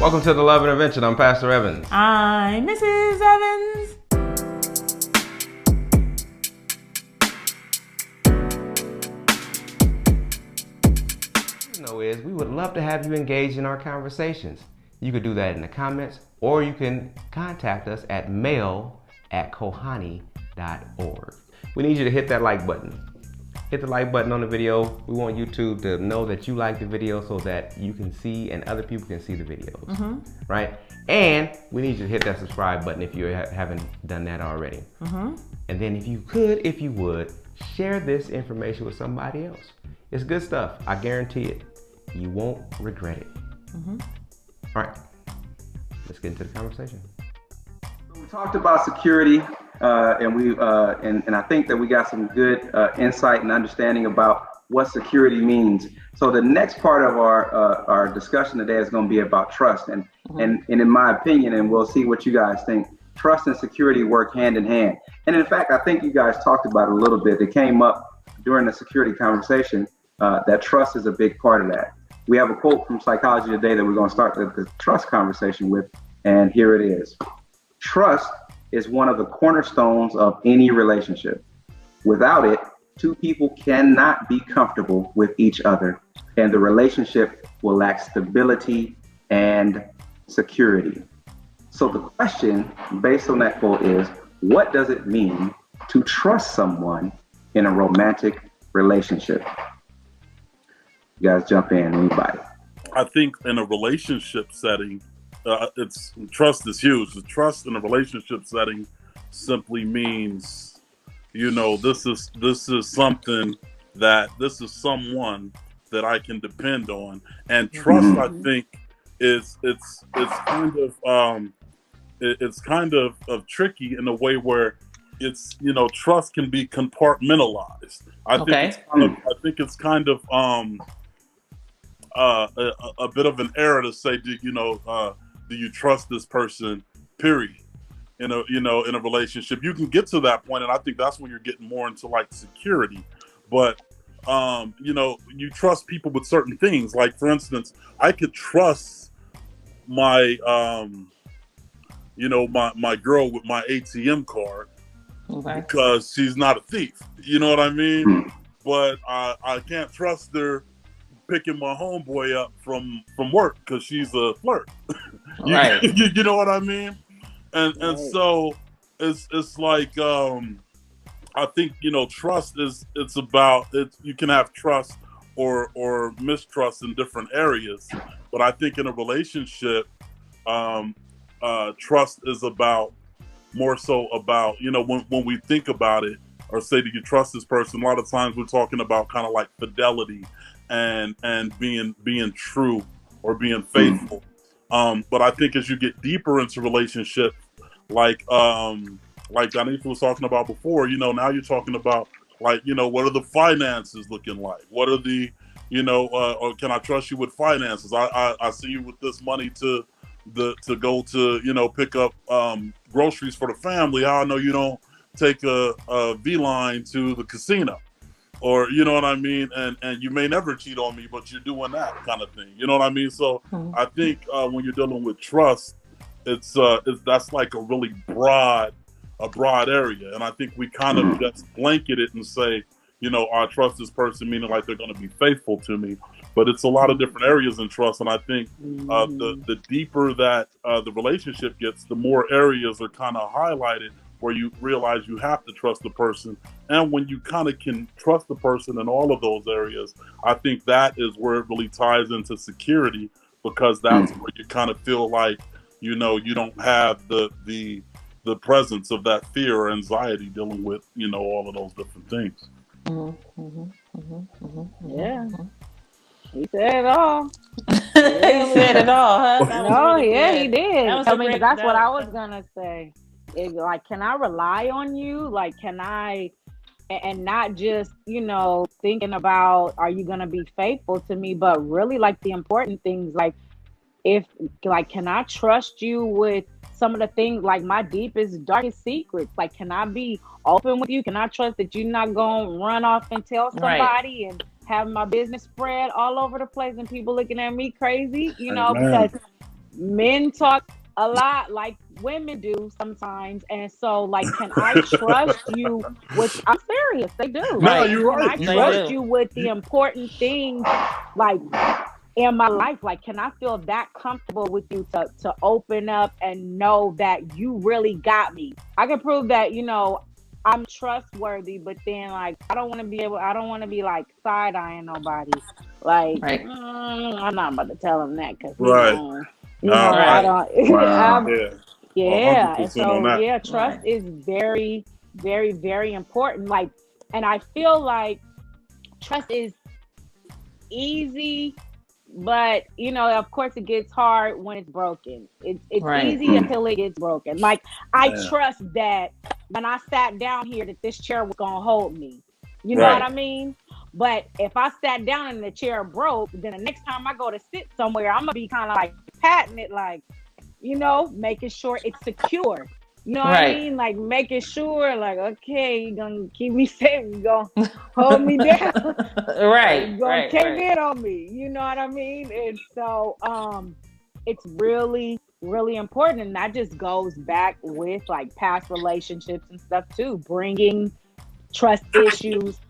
Welcome to the Love Intervention. I'm Pastor Evans. I'm Mrs. Evans. Is we would love to have you engage in our conversations. You could do that in the comments, or you can contact us at mail@kohani.org. We need you to hit that like button. Hit the like button on the video. We want YouTube to know that you like the video so that you can see and other people can see the videos, right? And we need you to hit that subscribe button if you haven't done that already. And then if you would, share this information with somebody else. It's good stuff. I guarantee it. You won't regret it. All right, let's get into the conversation. We talked about security, and I think that we got some good insight and understanding about what security means. So the next part of our discussion today is going to be about trust, and in my opinion, and we'll see what you guys think. Trust and security work hand in hand, and in fact, I think you guys talked about it a little bit. It came up during the security conversation that trust is a big part of that. We have a quote from Psychology Today that we're going to start the trust conversation with, and here it is. Trust is one of the cornerstones of any relationship. Without it, two people cannot be comfortable with each other, and the relationship will lack stability and security. So the question based on that quote is, what does it mean to trust someone in a romantic relationship? You guys jump in, anybody. I think in a relationship setting, trust is huge. The trust in a relationship setting simply means, this is someone that I can depend on. And trust, I think, it's kind of tricky in a way where it's, trust can be compartmentalized. I think it's kind of a bit of an error to say, do you trust this person? Period. In a relationship, you can get to that point, and I think that's when you're getting more into like security. But you trust people with certain things. Like, for instance, I could trust my my girl with my ATM card because she's not a thief. You know what I mean? But I can't trust her picking my homeboy up from work because she's a flirt. Right. You know what I mean? And so it's like I think trust it's about it. You can have trust or mistrust in different areas, but I think in a relationship, trust is about more so about when we think about it or say, do you trust this person? A lot of times we're talking about kind of like fidelity and being true or being faithful. But I think as you get deeper into relationships, like Donisha was talking about before, now you're talking about like, what are the finances looking like? What are the, or can I trust you with finances? I see you with this money to go to, pick up groceries for the family. How I know you don't take a V-line to the casino. Or, you know what I mean? And you may never cheat on me, but you're doing that kind of thing. You know what I mean? So I think when you're dealing with trust, that's like a really broad area. And I think we kind of just blanket it and say, I trust this person, meaning like they're going to be faithful to me. But it's a lot of different areas in trust. And I think the deeper that the relationship gets, the more areas are kind of highlighted where you realize you have to trust the person. And when you kind of can trust the person in all of those areas, I think that is where it really ties into security, because that's where you kind of feel like, you don't have the presence of that fear or anxiety dealing with, all of those different things. Yeah. He said it all. He said it all, huh? No, he did. That's what I was going gonna say. Like, can I rely on you? Like, can I, and not just, thinking about, are you going to be faithful to me? But really, like, the important things, like, can I trust you with some of the things, like my deepest, darkest secrets? Like, can I be open with you? Can I trust that you're not going to run off and tell somebody and have my business spread all over the place and people looking at me crazy? Because men talk a lot like women do sometimes, and so like, can I trust you with? I'm serious, they do. No, Like, Right. and you're can right. I You're They right. trust do. you with the important things, like in my life? Like, can I feel that comfortable with you to open up and know that you really got me? I can prove that, I'm trustworthy, but then like I don't want to be like side eyeing nobody. Like, Right. I'm not about to tell him that because Right. Nah, I Right. don't. Wow. yeah, Yeah, and 100% on so that. yeah, trust Right. is very, very, very important. Like, and I feel like trust is easy, but of course it gets hard when it's broken. It's Right. easy until it gets broken. Like, I Yeah. trust that when I sat down here that this chair was gonna hold me. You know what Right. I mean? But if I sat down and the chair broke, then the next time I go to sit somewhere, I'm gonna be kind of like patting it, like, making sure it's secure. You know what I Right. mean? Like, making sure, like, okay, you're gonna keep me safe, you're gonna hold me down, or Right. you're gonna Right. cave Right. in on me. You know what I mean? And so it's really, really important. And that just goes back with like past relationships and stuff too, bringing trust issues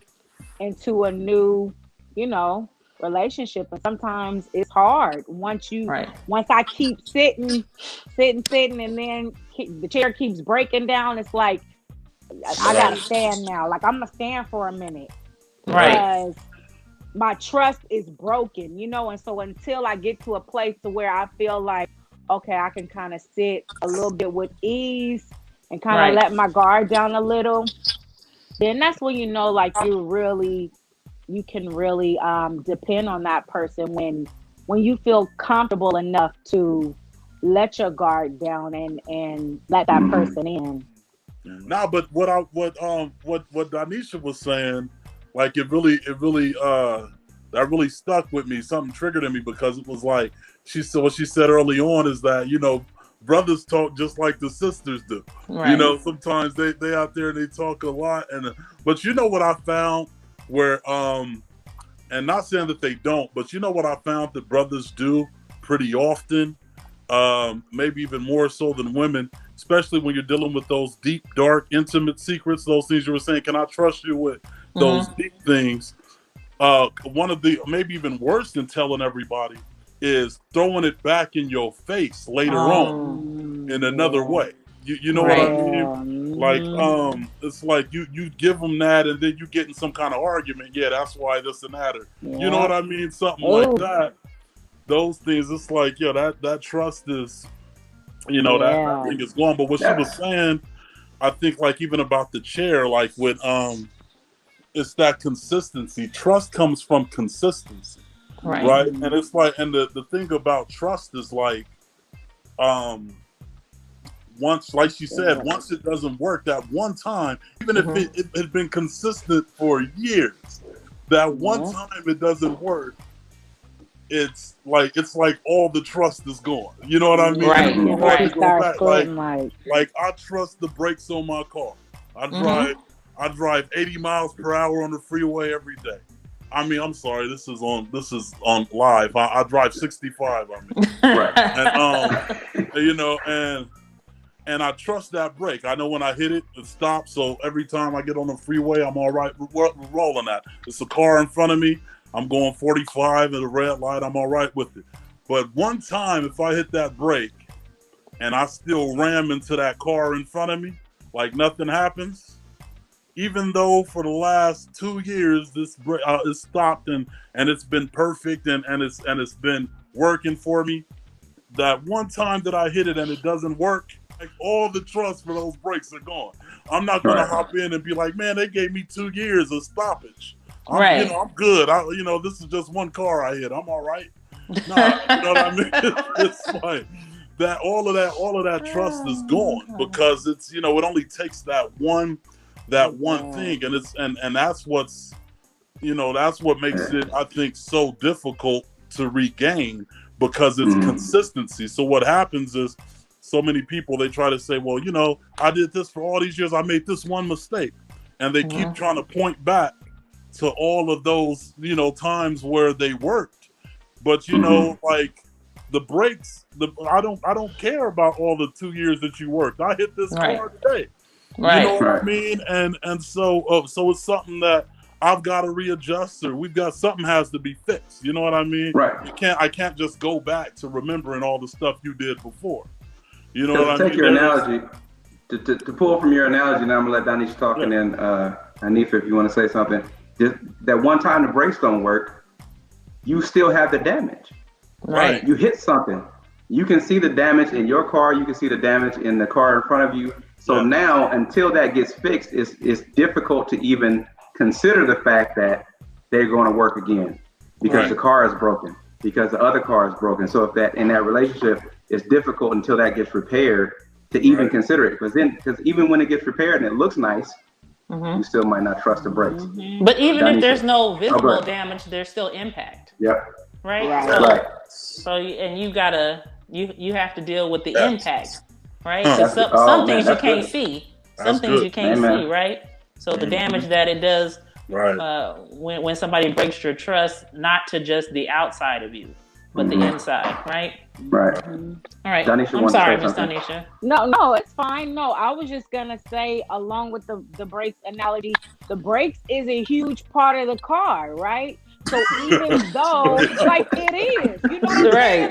into a new, you know, relationship. And sometimes it's hard Right. once I keep sitting, and then the chair keeps breaking down. It's like I gotta Right. stand now. Like, I'm gonna stand for a minute Right. Right. because my trust is broken. And so until I get to a place to where I feel like, okay, I can kind of sit a little bit with ease and kind of Right. let my guard down a little, then that's when like you can really depend on that person when you feel comfortable enough to let your guard down and let that Mhm. person in. Nah, but what Donisha was saying, like it really that really stuck with me. Something triggered in me because it was like she said what she said early on is that brothers talk just like the sisters do. Right. Sometimes they out there and they talk a lot, and but you know what I found where and not saying that they don't, but you know what I found that brothers do pretty often, maybe even more so than women, especially when you're dealing with those deep, dark, intimate secrets, those things you were saying, can I trust you with those Mm-hmm. deep things? One of the, maybe even worse than telling everybody, is throwing it back in your face later on Oh. in another Yeah, way. You know what I Right. mean? yeah. Like, it's like you give them that, and then you get in some kind of argument. Yeah, that's why this and that, or you know Yeah. what I mean? Something like Oh, that. Those things, it's like, yeah, that trust is, that yeah. thing is gone. But what she was That's saying, I think, like, even about the chair, like with it's that consistency. Trust comes from consistency, Right. right? Mhm. And it's like, and the thing about trust is like, um once, like she said, Yeah. once it doesn't work that one time, even if Mm-hmm. it had been consistent for years, that one Yeah. time it doesn't work, it's like all the trust is gone. You know what I mean? And Right. it's And then hard to she Right. go starts back. squinting like, Like I trust the brakes on my car. I Mm-hmm. drive I drive 80 miles per hour on the freeway every day. I mean, I'm sorry, this is on live. I drive 65. I mean, right. and and I trust that brake. I know when I hit it, it stops. So every time I get on the freeway, I'm all right. We're rolling that. It's a car in front of me. I'm going 45 at a red light. I'm all right with it. But one time, if I hit that brake and I still ram into that car in front of me, like nothing happens, even though for the last 2 years this brake is stopped and it's been perfect and it's been working for me, that one time that I hit it and it doesn't work, like all the trust for those brakes are gone. I'm not gonna Right. hop in and be like, man, they gave me 2 years of stoppage. Right. I'm good. This is just one car I hit. I'm all right. Nah, you know what I mean? It's like that. All of that trust is gone because it only takes that one thing, and that's what makes it, I think, so difficult to regain because it's Mhm. consistency. So what happens is so many people, they try to say, well, I did this for all these years. I made this one mistake. And they keep Mm-hmm. trying to point back to all of those, times where they worked. But, Mhm. like the brakes, I don't care about all the 2 years that you worked. I hit this Right. car today. Right. You know what Right. I mean? And so so it's something that I've got to readjust, or we've got something has to be fixed. You know what I mean? Right. I can't just go back to remembering all the stuff you did before. You know So what I to take mean? your analogy, to pull from your analogy, now I'm gonna let Donisha talk, Yeah. and then Hanifa, if you want to say something. Just that one time the brakes don't work, you still have the damage. Right. You hit something. You can see the damage in your car. You can see the damage in the car in front of you. So Yeah. now, until that gets fixed, it's difficult to even consider the fact that they're going to work again because Right. the car is broken, because the other car is broken. So if that in that relationship, it's difficult until that gets repaired to even Right. consider it. Because even when it gets repaired and it looks nice, you still might not trust the brakes. But even if Donisha. there's no visible ahead. damage, there's still impact, Yep. right? Right. So, Right. so and you have to deal with the Yes. impact, right? Huh. Because That's- oh, some man, things you that's can't good. see, some That's things good. you can't Amen. see, right? So the damage that it does Right. when somebody breaks your trust, not to just the outside of you, but the inside, right? Right. All right. Donisha I'm wanted to sorry, say Miss something. Donisha. No, it's fine. No, I was just gonna say, along with the brakes analogy, the brakes is a huge part of the car, right? So even though, like it is, you know what I'm saying?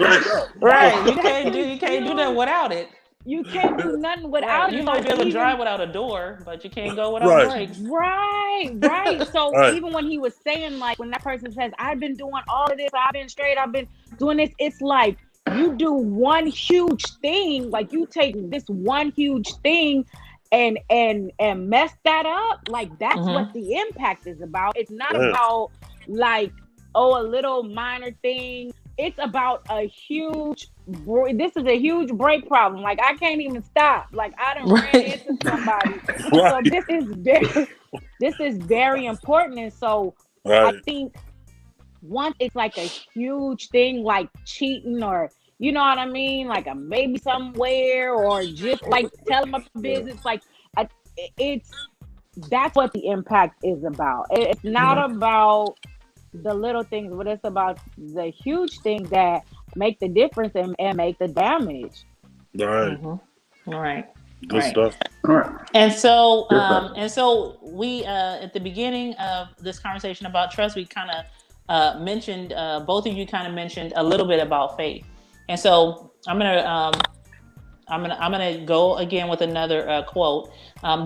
Right. You That's can't a do that huge- without it. You can't do nothing Right. without You it. might So be able to even drive without a door, but you can't go without Right. brakes. right. So Right. even when he was saying, like, when that person says, "I've been doing all of this, I've been straight, I've been doing this," it's like you do one huge thing, like you take this one huge thing and mess that up. Like that's what the impact is about. It's not Yeah. about like, oh, a little minor thing. It's about a huge. This is a huge brake problem. Like I can't even stop. Like I done ran Right. into somebody. So Right. this is very important. And so I Right. think once it's like a huge thing, like cheating, or you know what I mean, like a maybe somewhere, or just like telling my business, like it's that's what the impact is about. It's not about the little things, but it's about the huge things that make the difference and make the damage. Right. Right. Good Right. stuff. All right. And so, Good stuff. we at the beginning of this conversation about trust, we kind of mentioned, both of you kind of mentioned a little bit about faith. And so I'm gonna go again with another quote.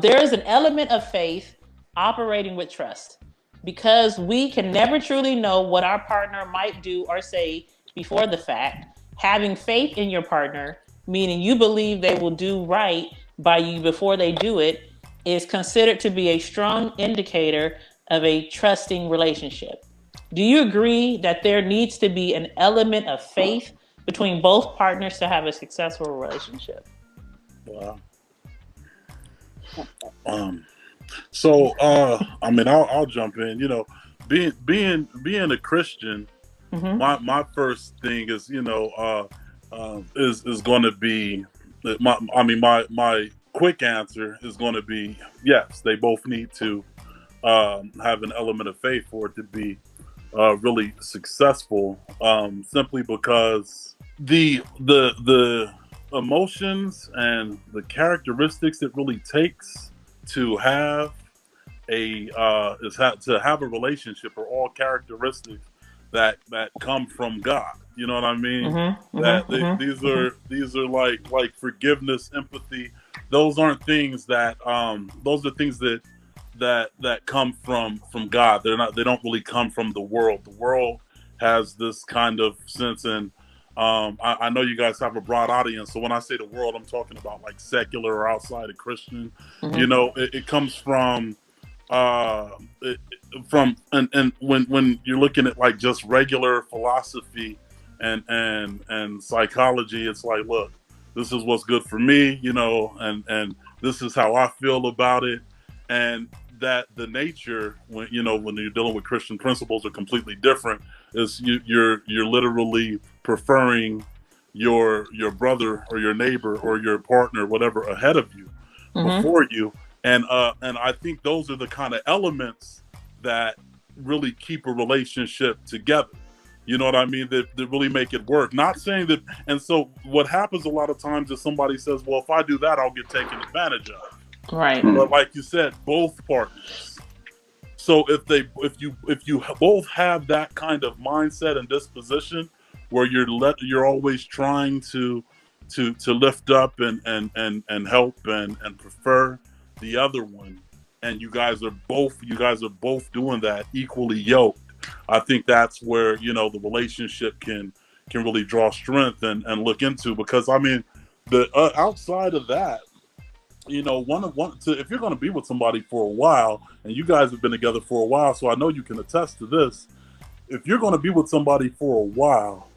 There is an element of faith operating with trust, because we can never truly know what our partner might do or say before the fact. Having faith in your partner, meaning you believe they will do right by you before they do it, is considered to be a strong indicator of a trusting relationship. Do you agree that there needs to be an element of faith between both partners to have a successful relationship? Wow. So I mean, I'll jump in. You know, being a Christian, my first thing is, you know, is going to be my quick answer is going to be yes. They both need to have an element of faith for it to be really successful. Simply because the emotions and the characteristics it really takes to have to have a relationship are all characteristics that come from God. You know what I mean? These are like forgiveness, empathy. Those aren't things that those are things that come from God. They don't really come from the world. The world has this kind of sense, and I know you guys have a broad audience, so when I say the world, I'm talking about like secular or outside of Christian. You know, it comes from and when you're looking at like just regular philosophy and psychology, it's like, look, this is what's good for me, you know, and this is how I feel about it, and that the nature when you're dealing with Christian principles are completely different. Is you're literally preferring your brother or your neighbor or your partner, whatever, ahead of you, before you, and I think those are the kind of elements that really keep a relationship together. You know what I mean? That really make it work. Not saying that. And so what happens a lot of times is somebody says, well, if I do that, I'll get taken advantage of. Right. But like you said, both partners. So if you both have that kind of mindset and disposition where you're always trying to lift up and help and prefer the other one, and you guys are both doing that equally yoked, I think that's where the relationship can really draw strength and look into, because I mean the outside of that, if you're going to be with somebody for a while, and you guys have been together for a while, so I know you can attest to this. If you're going to be with somebody for a while,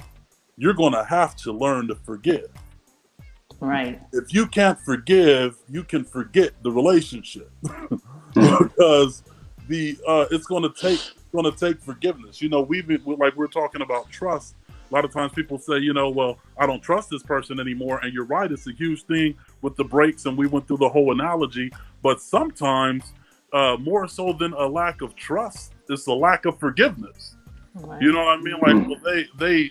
you're going to have to learn to forgive. Right. If you can't forgive, you can forget the relationship because it's going to take forgiveness. We're talking about trust. A lot of times people say, well, I don't trust this person anymore. And you're right. It's a huge thing with the breaks. And we went through the whole analogy. But sometimes more so than a lack of trust, it's a lack of forgiveness. Right. You know what I mean? Like, well,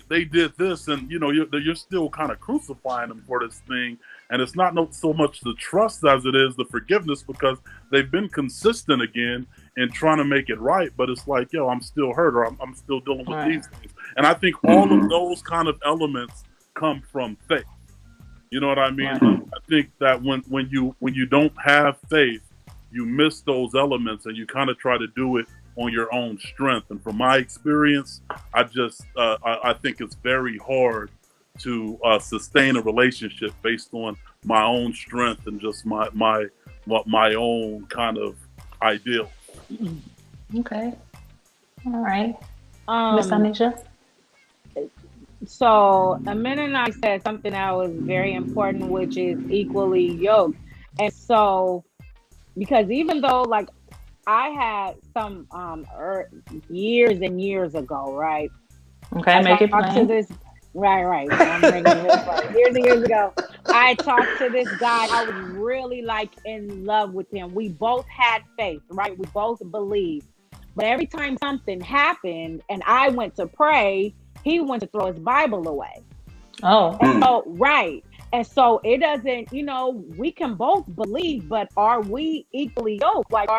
they did this, and you're still kind of crucifying them for this thing. And it's not so much the trust as it is the forgiveness, because they've been consistent again in trying to make it right. But it's like, yo, I'm still hurt, or I'm still dealing with these things. And I think all of those kind of elements come from faith. You know what I mean? Right. I think that when you don't have faith, you miss those elements, and you kind of try to do it on your own strength. And from my experience, I think it's very hard to sustain a relationship based on my own strength and just my own kind of ideal. Okay. All right. Miss Donisha? So M.N.N.I said something that was very important, which is equally yoked. And so, because even though like I had some years and years ago, right? Okay, make it plain. To this, right. I'm making this years and years ago, I talked to this guy. I was really like in love with him. We both had faith, right? We both believed. But every time something happened and I went to pray, he went to throw his Bible away. Oh. And so, right. And so it doesn't, we can both believe, but are we equally yoked? Like,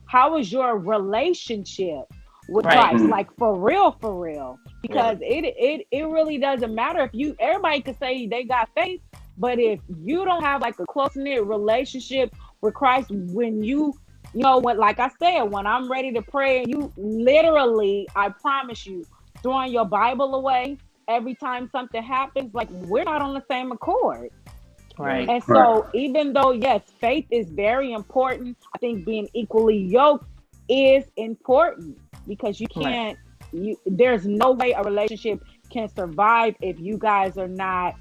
how is your relationship with Christ? Like, for real. Because it really doesn't matter everybody could say they got faith, but if you don't have like a close-knit relationship with Christ, when like I said, when I'm ready to pray and you literally, I promise you, throwing your Bible away every time something happens, like, we're not on the same accord. Right. And so even though, yes, faith is very important, I think being equally yoked is important, because you can't, there's no way a relationship can survive if you guys are not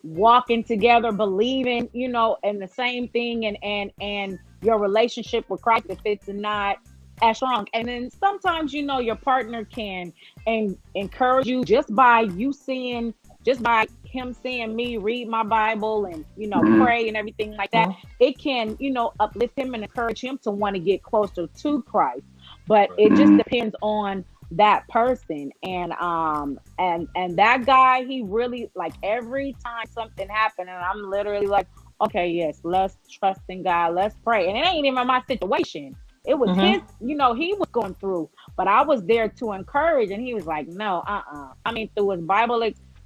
walking together, believing, in the same thing, and your relationship with Christ, if it's not as strong. And then sometimes, your partner can encourage you just by him seeing me read my Bible and, pray and everything like that. It can, uplift him and encourage him to want to get closer to Christ. But it just depends on that person. And that guy, he really, like, every time something happened and I'm literally like, okay, yes, let's trust in God, let's pray. And it ain't even my situation. It was his, he was going through, but I was there to encourage, and he was like, no, I mean, through his Bible,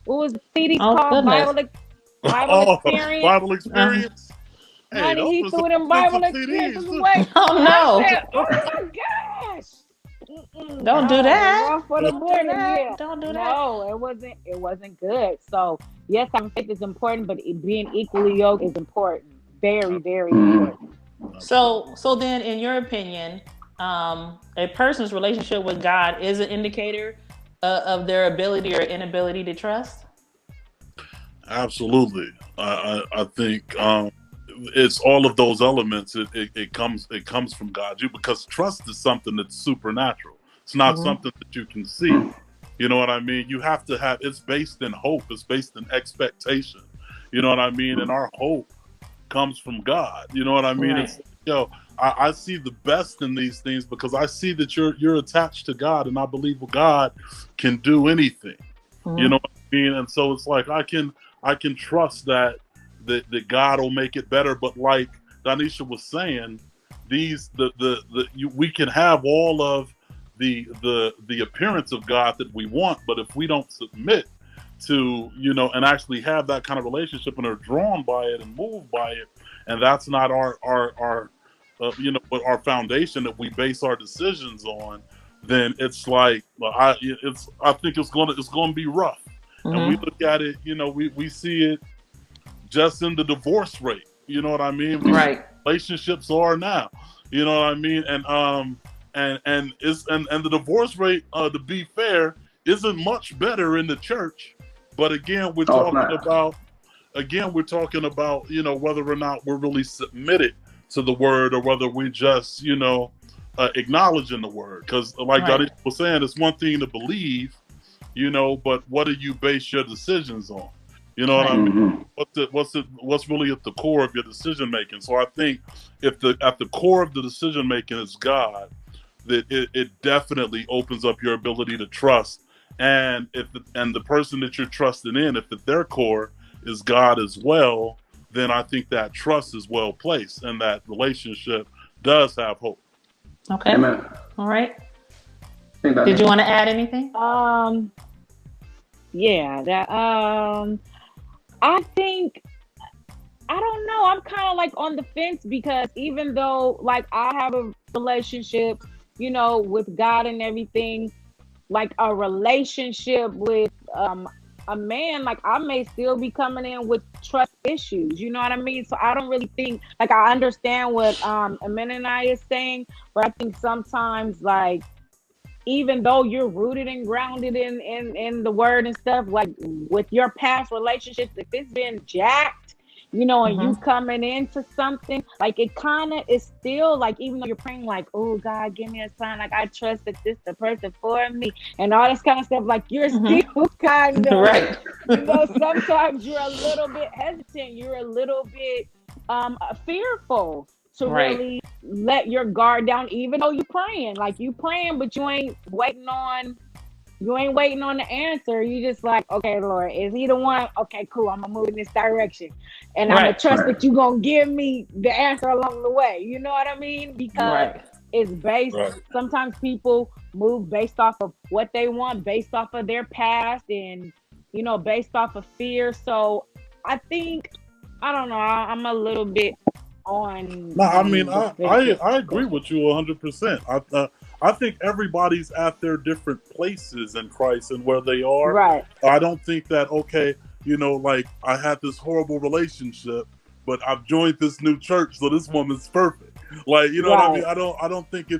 what was the CD called? Bible Experience. Bible Experience. Hey, honey, he threw them Bible Experiences away. Oh, no. I said, oh, my gosh. Don't do that. Don't do that. No, it wasn't good. So, yes, having faith is important, but being equally yoked is important. Very, very important. So then, in your opinion, a person's relationship with God is an indicator of their ability or inability to trust? Absolutely. I think it's all of those elements. It comes from God, because trust is something that's supernatural. It's not something that you can see. You know what I mean? You have to have. It's based in hope. It's based in expectation. You know what I mean? And our hope comes from God. You know what I mean? Right. It's I see the best in these things because I see that you're attached to God, and I believe God can do anything. You know what I mean? And so it's like I can trust that God will make it better. But like Donisha was saying, we can have all of the appearance of God that we want, but if we don't submit to, and actually have that kind of relationship and are drawn by it and moved by it, and that's not our our foundation that we base our decisions on, then it's like I think it's gonna be rough. And we look at it, we see it just in the divorce rate. You know what I mean? Right. Relationships are now. You know what I mean? And the divorce rate, to be fair, isn't much better in the church. But again, we're talking about whether or not we're really submitted to the word, or whether we just acknowledging the word. Because like Donisha was saying, it's one thing to believe, but what do you base your decisions on? You know what I mean? What's really at the core of your decision making? So I think if at the core of the decision making is God, that it definitely opens up your ability to trust. And the person that you're trusting in, if at their core is God as well, then I think that trust is well placed, and that relationship does have hope. Okay. Amen. All right. Did you want to add anything? Yeah, that I think, I don't know. I'm kind of like on the fence, because even though like I have a relationship, with God and everything, like a relationship with a man, like I may still be coming in with trust issues. You know what I mean? So I don't really think, like, I understand what M.N.N.I is saying, but I think sometimes, like, even though you're rooted and grounded in the word and stuff, like with your past relationships, if it's been jacked, and you coming into something, like it kind of is still like, even though you're praying like, oh God, give me a sign, like I trust that this the person for me and all this kind of stuff, like you're still kind of right. Sometimes you're a little bit hesitant, you're a little bit fearful to really let your guard down, even though you're praying, but you ain't waiting on the answer. You just like, okay, Lord, is he the one? Okay, cool, I'm gonna move in this direction, and I'm gonna trust that you gonna give me the answer along the way. You know what I mean? Because it's based. Sometimes people move based off of what they want, based off of their past, and based off of fear. So I think, I don't know, I'm a little bit on. No, I mean, I agree with you 100%. I think everybody's at their different places in Christ and where they are. Right. I don't think that, okay, like I had this horrible relationship, but I've joined this new church, so this woman's perfect. Like, you know what I mean? I don't think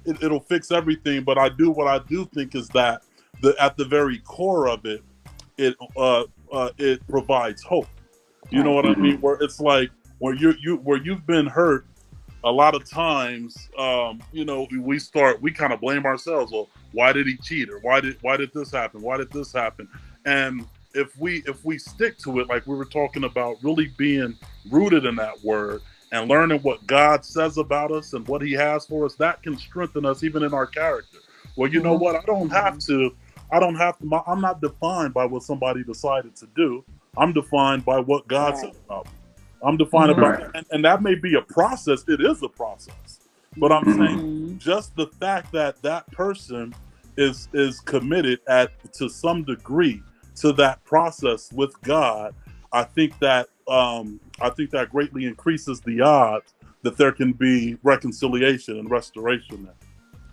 it'll fix everything, but what I do think is that at the very core of it, it provides hope. You know what I mean? Where it's like, where you've been hurt, a lot of times, we kind of blame ourselves. Well, why did he cheat? Or why did this happen? Why did this happen? And if we stick to it, like we were talking about, really being rooted in that word and learning what God says about us and what he has for us, that can strengthen us even in our character. Well, you know what? I don't have to, I'm not defined by what somebody decided to do. I'm defined by what God said about me. I'm defined about, and that may be a process. It is a process, but I'm saying just the fact that that person is committed to some degree to that process with God, I think that greatly increases the odds that there can be reconciliation and restoration there.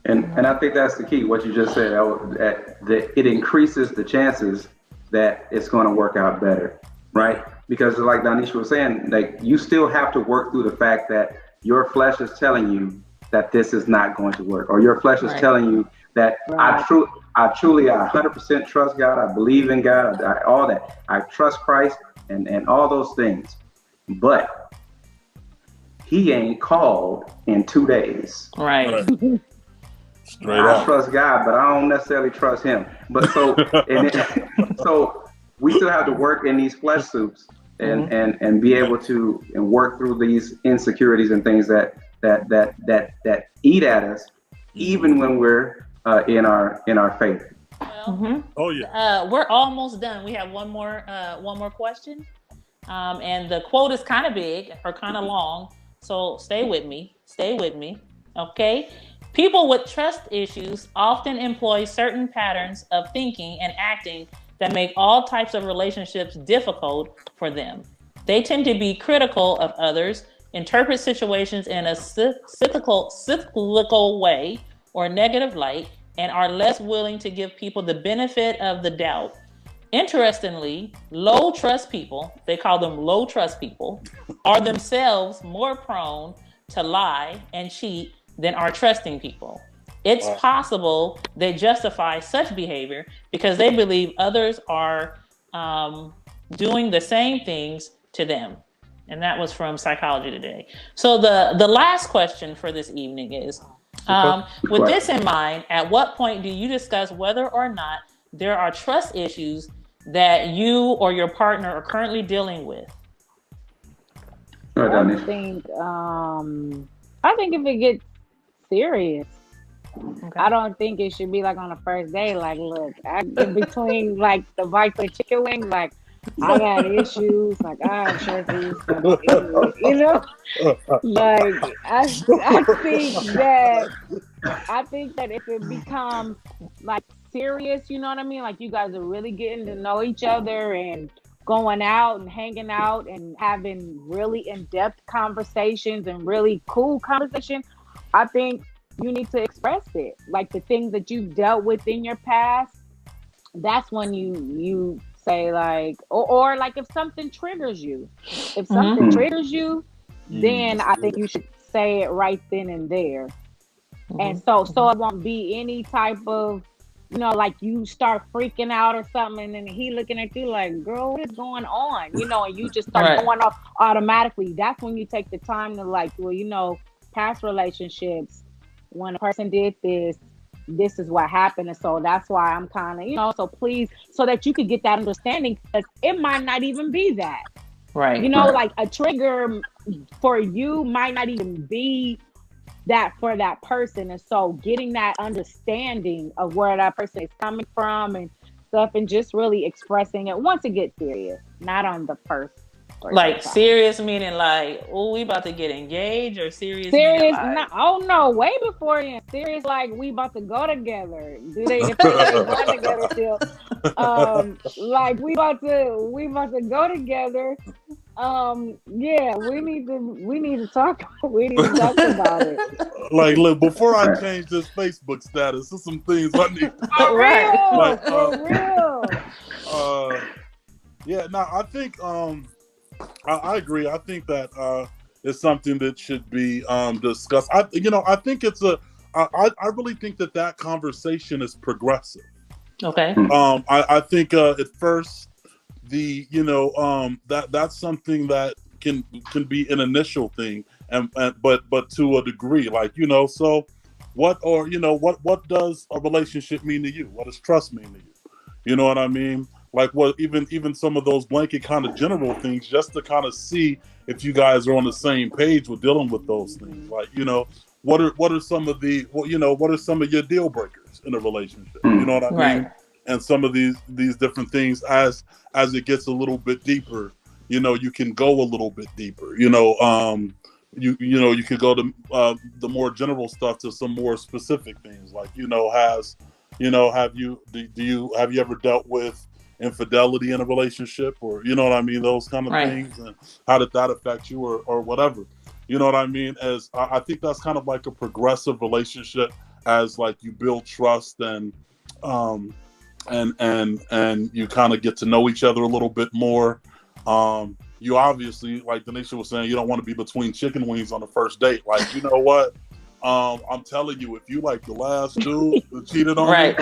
And I think that's the key. What you just said, that it increases the chances that it's going to work out better, right? Because like Donisha was saying, like you still have to work through the fact that your flesh is telling you that this is not going to work, or your flesh is telling you that I truly 100% trust God. I believe in God. All that. I trust Christ and all those things. But he ain't called in 2 days. Right. I trust God, but I don't necessarily trust him. But so we still have to work in these flesh suits and be able to work through these insecurities and things that that eat at us, even when we're in our faith. Well, Oh yeah. we're almost done. We have one more question. And the quote is kind of big or kind of long, so stay with me. Stay with me. Okay. People with trust issues often employ certain patterns of thinking and acting that make all types of relationships difficult for them. They tend to be critical of others, interpret situations in a cyclical way or negative light, and are less willing to give people the benefit of the doubt. Interestingly, low trust people, they call them low trust people, are themselves more prone to lie and cheat than are trusting people. It's possible they justify such behavior because they believe others are doing the same things to them. And that was from Psychology Today. So the last question for this evening is, with this in mind, at what point do you discuss whether or not there are trust issues that you or your partner are currently dealing with? I think if it gets serious, Okay. I don't think it should be like on the first day. Like, look, in between like the bites of the chicken wing, like I got issues. Like I have trust issues. You know, like I think that if it becomes like serious, you know what I mean? Like you guys are really getting to know each other and going out and hanging out and having really in-depth conversations and really cool conversation. I think you need to express it. Like the things that you've dealt with in your past, that's when you say like or like if something triggers you. If something Mm-hmm. triggers you, then I think you should say it right then and there. And so it won't be any type of, like you start freaking out or something, and then he looking at you like, girl, what is going on? And you just start Right. going off automatically. That's when you take the time to like, well, past relationships, when a person did this is what happened. And so that's why I'm kind of, so please, so that you could get that understanding, because it might not even be that. Right. Like a trigger for you might not even be that for that person. And so getting that understanding of where that person is coming from and stuff, and just really expressing it once it gets serious, not on the first or Like second time. serious meaning like, oh, we about to get engaged, or serious meaning Serious, like, not, oh no, way before then. Serious, like we about to go together. If they ain't going together still, like we about to go together. Yeah, we need to talk. We need to talk about it. Like, look, before I change this Facebook status, there's some things I need. For right. real, Like, for real. Yeah, no, I think I agree. I think that it's something that should be discussed. I think it's I really think that conversation is progressive. Okay. I think at first that's something that can be an initial thing, but to a degree, like so what does a relationship mean to you? What does trust mean to you? You know what I mean? Like what even some of those blanket kind of general things, just to kind of see if you guys are on the same page with dealing with those things. Like what are some of what are some of your deal breakers in a relationship? You know what I Right. mean? And some of these different things, as it gets a little bit deeper, you can go a little bit deeper. You could go to the more general stuff to some more specific things, like have you ever dealt with infidelity in a relationship, or what I mean, those kind of Right. things, and how did that affect you, or whatever, you know what I mean? As I think that's kind of like a progressive relationship, as like you build trust and you kind of get to know each other a little bit more. You obviously, like Donisha was saying, you don't want to be between chicken wings on the first date. Like, you know what? I'm telling you, if you like the last dude that cheated on Right.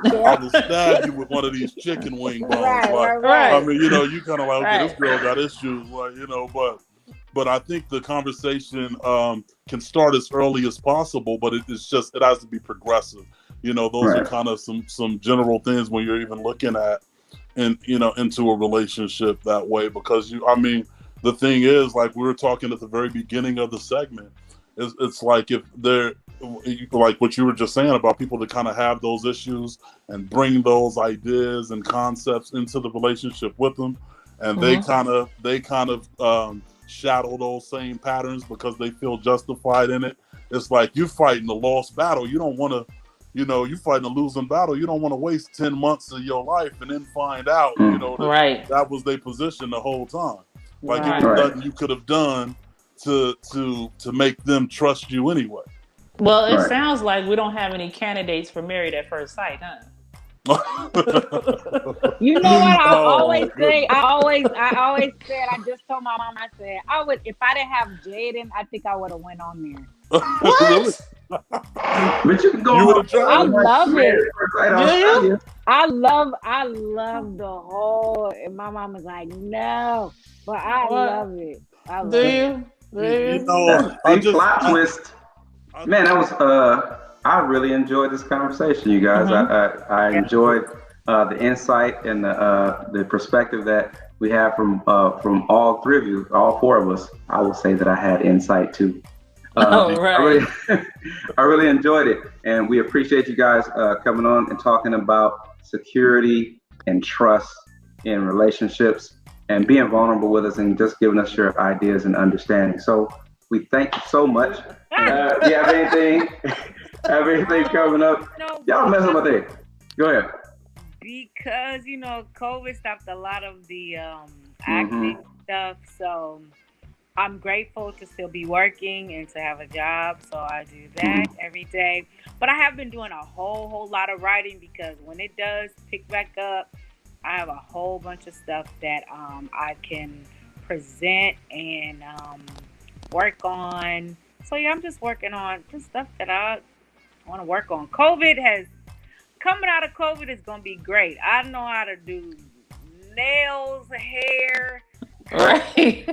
you, I will stab you with one of these chicken wing bones. Right. I mean, you kind of like, okay, Right. this girl got issues, like, but I think the conversation can start as early as possible, but it has to be progressive. Those are kind of some general things when you're even looking at into a relationship that way, because the thing is, like we were talking at the very beginning of the segment, It's like if they're like what you were just saying about people that kind of have those issues and bring those ideas and concepts into the relationship with them, and they kind of shadow those same patterns because they feel justified in it. It's like you're fighting a lost battle. You don't want to, you're fighting a losing battle. You don't want to waste 10 months of your life and then find out, that was their position the whole time. Like it was nothing you could have done to make them trust you anyway. Well, it sounds like we don't have any candidates for Married at First Sight, huh? You know what I always say? I always said, I just told my mom, I said, I would, if I didn't have Jaden, I think I would have went on there. What? But you can go. I love it. Do you? I love the whole. And my mom was like, no, but I love it. I love it. Big plot twist. Man, that was. I really enjoyed this conversation, you guys. I enjoyed the insight and the perspective that we have from all three of you, all four of us. I will say that I had insight too. I really enjoyed it, and we appreciate you guys coming on and talking about security and trust in relationships and being vulnerable with us and just giving us your ideas and understanding. So we thank you so much. Do you have anything? Have anything coming up? No, y'all mess up my day. Go ahead. Because COVID stopped a lot of the acting stuff, so I'm grateful to still be working and to have a job, so I do that every day. But I have been doing a whole lot of writing because when it does pick back up, I have a whole bunch of stuff that I can present and work on. So yeah, I'm just working on just stuff that I want to work on. Coming out of COVID is going to be great. I know how to do nails, hair. Right.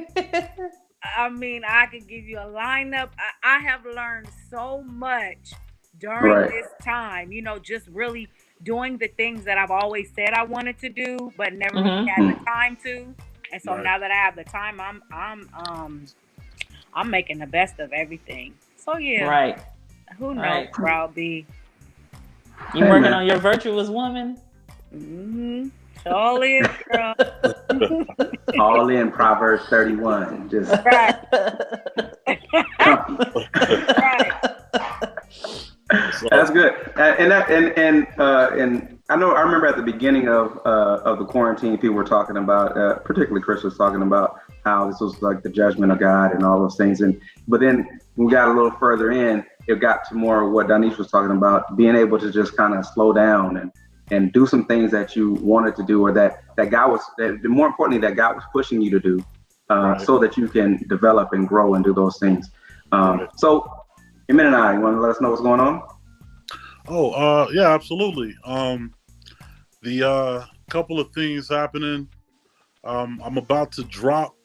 I mean, I could give you a lineup. I have learned so much during this time, just really doing the things that I've always said I wanted to do, but never really had the time to. And so now that I have the time, I'm making the best of everything. So yeah. Right. Who knows where I'll be. You working on your virtuous woman? All in, girl. All in Proverbs 31. Just right. That's good. And I remember at the beginning of the quarantine, people were talking about, particularly Chris was talking about how this was like the judgment of God and all those things. But then we got a little further in, it got to more of what Donisha was talking about, being able to just kind of slow down and do some things that you wanted to do, or that God was, more importantly, that God was pushing you to do, so that you can develop and grow and do those things. So, M.N.N.I, you want to let us know what's going on? Oh, yeah, absolutely. The couple of things happening. I'm about to drop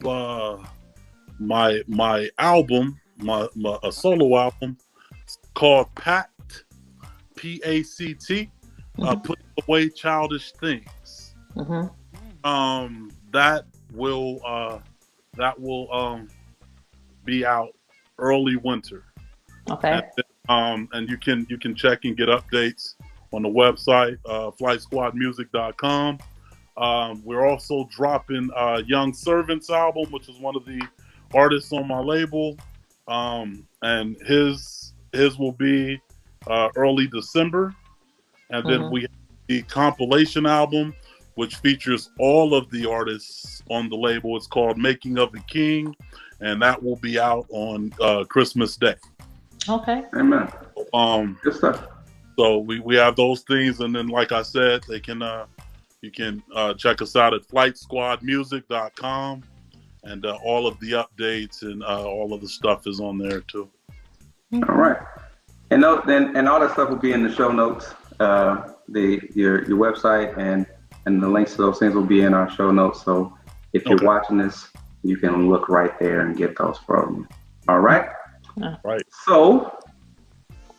my album, a solo album. It's called Pact, P-A-C-T. Putting away childish things. That will be out early winter. Okay. And you can check and get updates on the website, flightsquadmusic.com. We're also dropping Young Servant's album, which is one of the artists on my label, and his will be early December. And then we have the compilation album, which features all of the artists on the label. It's called Making of the King, and that will be out on Christmas Day. Okay. Amen. Good stuff. So we have those things, and then like I said, you can check us out at flightsquadmusic.com, and all of the updates and all of the stuff is on there too. All right. And all that stuff will be in the show notes. Your website and the links to those things will be in our show notes. So if you're watching this, you can look right there and get those from you. All right. Right. So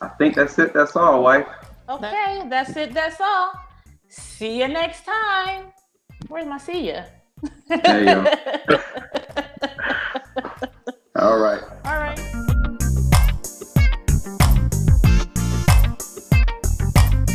I think that's it. That's all, wife. Okay, that's it. That's all. See you next time. Where's my see ya? There you go.